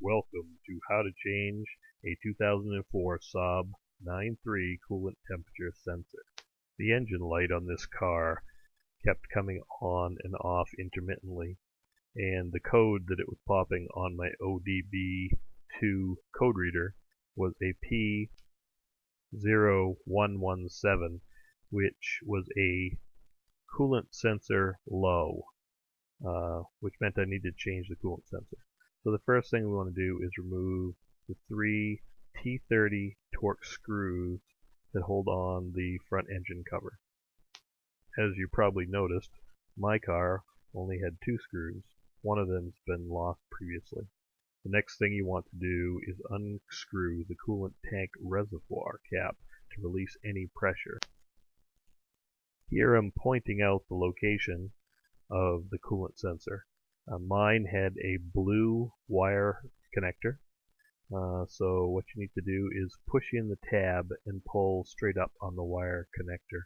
Welcome to how to change a 2004 Saab 9.3 coolant temperature sensor. The engine light on this car kept coming on and off intermittently, and the code that it was popping on my ODB II code reader was a P0117, which was a coolant sensor low, which meant I needed to change the coolant sensor. So the first thing we want to do is remove the 3 T30 Torx screws that hold on the front engine cover. As you probably noticed, my car only had 2 screws. One of them's been lost previously. The next thing you want to do is unscrew the coolant tank reservoir cap to release any pressure. Here I'm pointing out the location of the coolant sensor. Mine had a blue wire connector, so what you need to do is push in the tab and pull straight up on the wire connector.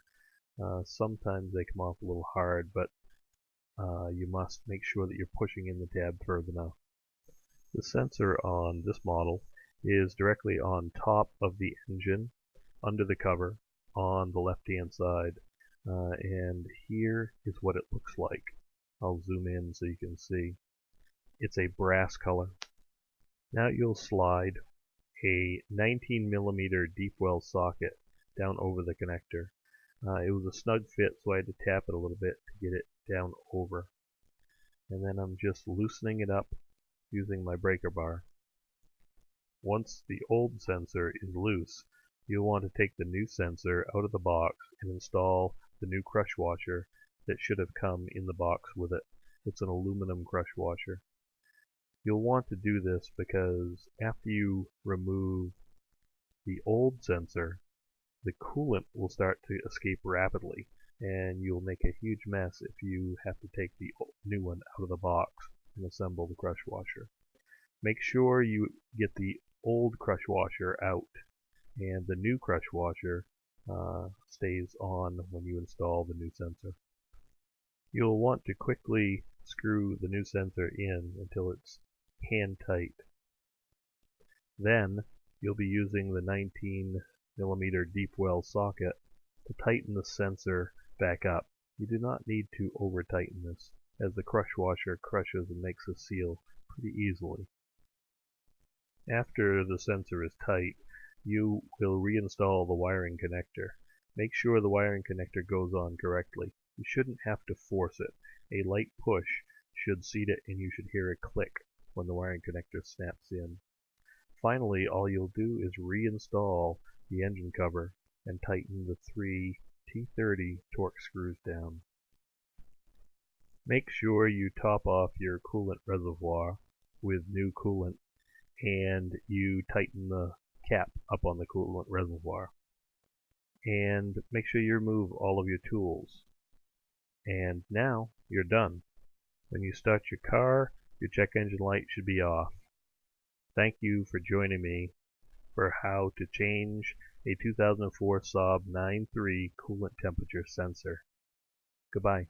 Sometimes they come off a little hard, but you must make sure that you're pushing in the tab further enough. The sensor on this model is directly on top of the engine, under the cover, on the left hand side, and here is what it looks like. I'll zoom in so you can see. It's a brass color. Now you'll slide a 19mm deep well socket down over the connector. It was a snug fit, so I had to tap it a little bit to get it down over. And then I'm just loosening it up using my breaker bar. Once the old sensor is loose, you'll want to take the new sensor out of the box and install the new crush washer that should have come in the box with it. It's an aluminum crush washer. You'll want to do this because after you remove the old sensor, the coolant will start to escape rapidly, and you'll make a huge mess if you have to take the new one out of the box and assemble the crush washer. Make sure you get the old crush washer out, and the new crush washer stays on when you install the new sensor. You'll want to quickly screw the new sensor in until it's hand tight. Then you'll be using the 19mm deep well socket to tighten the sensor back up. You do not need to over tighten this, as the crush washer crushes and makes a seal pretty easily. After the sensor is tight, you will reinstall the wiring connector. Make sure the wiring connector goes on correctly. You shouldn't have to force it. A light push should seat it, and you should hear a click when the wiring connector snaps in. Finally, all you'll do is reinstall the engine cover and tighten the 3 T30 Torx screws down. Make sure you top off your coolant reservoir with new coolant, and you tighten the cap up on the coolant reservoir. And make sure you remove all of your tools. And now you're done. When you start your car, your check engine light should be off. Thank you for joining me for how to change a 2004 Saab 9.3 coolant temperature sensor. Goodbye.